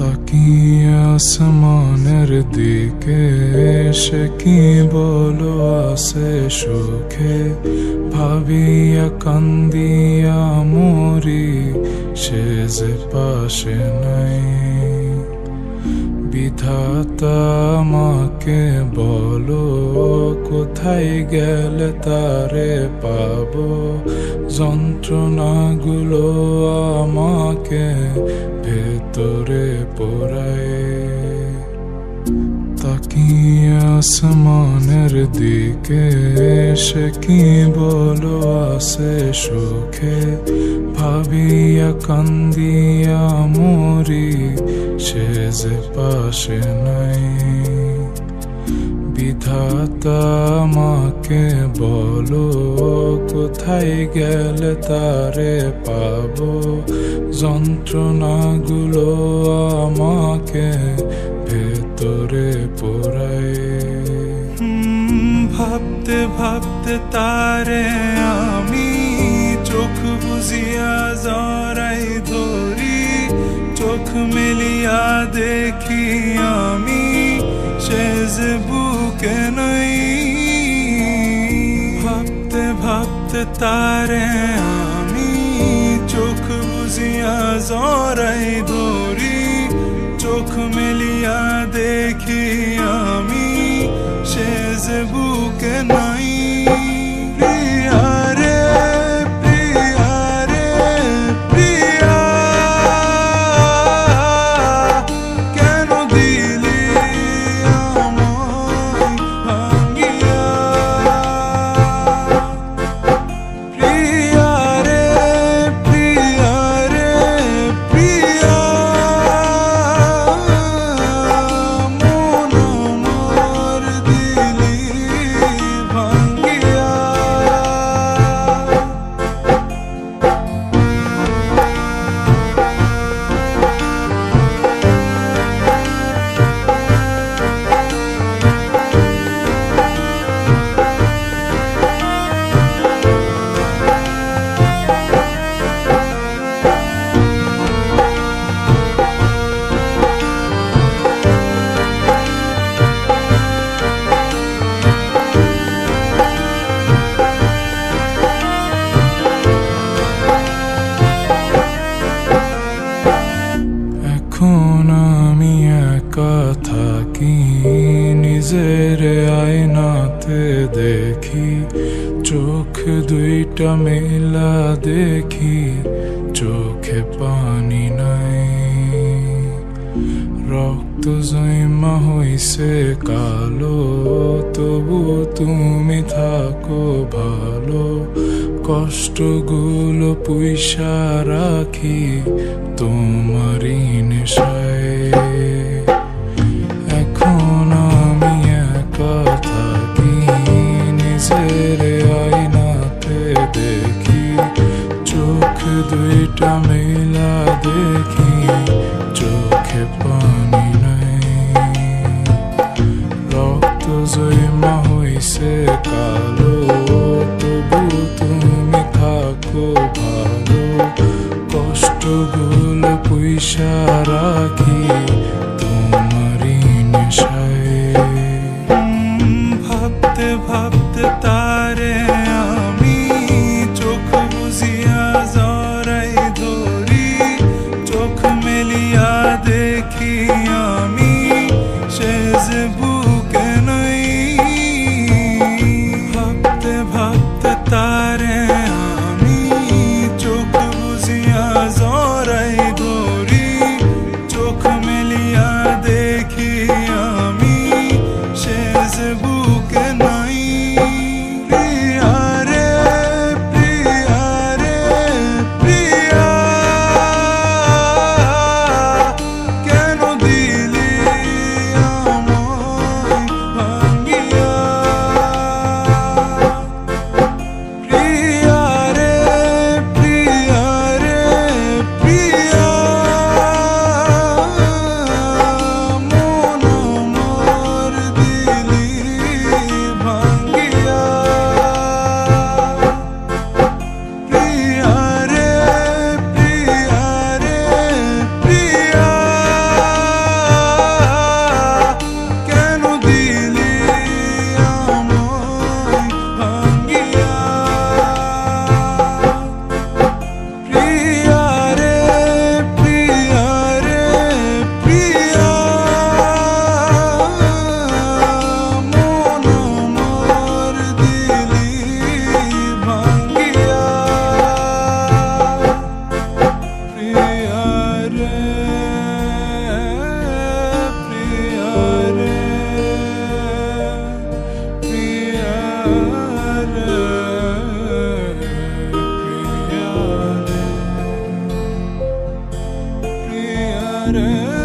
তাকিয়ে আসমানের দিকে সে কি বলো আসে সুখে, ভাবিয়া কান্দিয়া মরি সে যে পাশে নাই। বিধাতা আমাকে বলো কোথায় গেলে তারে পাবো, যন্ত্রণাগুলো আমাকে ভেতরে পোড়ায়। তাকিয়ে আসমানের দিকে সে কি বলো আসে সুখে, ভাবিয়া কান্দিয়া মরি সে যে পাশে নাই। বিধাতা আমাকে বলো কোথায় গেলে তারে পাবো, যন্ত্রণাগুলো আমাকে ভেতরে পোড়ায়। ভাবতে ভাবতে তারে আমি চোখ বুজিয়া জড়াই ধরি, চোখ মেলিয়া দেখি আমি সে যে বুকে নাই। ভাবতে ভাবতে তারে আমি চোখ বুজিয়া জড়াই ধরি, চোখ মেলিয়া দেখি আমি সে যে বুকে নাই। প্রিয়া রে প্রিয়া রে প্রিয়া, কেন দিলি আমায় ভাঙিয়া। প্রিয়া রে প্রিয়া রে প্রিয়া, মন আমার দিলি ভাঙিয়া। এখন আমি একা থাকি, নিজের আয়নাতে দেখি, চোখ দুইটা মেলা দেখি, চোখে পানি নাই। রক্ত জমা হইছে কালো, তবু তুমি থাকো ভালো, কষ্টগুলো পুইসা রাখি তোমারই নেশায়। এখন আমি একা থাকি, নিজের আয়নাতে দেখি, চোখ দুইটা মেলা দেখি, চোখে পানি নাই। রক্ত জমা হইছে কালো, তবু তুমি থাকো ভালো, কষ্টগুলো পুইসা রাখি তোমারই নেশায়। ভাবতে ভাবতে তারে আমি চোখ বুজিয়া জড়াই ধরি, চোখ মেলিয়া দেখি আমি সে যে বুকে নাই। ভাবতে ভাবতে তারে আমি চোখ বুজিয়া জড়াই ধরি, চোখ মেলিয়া তারে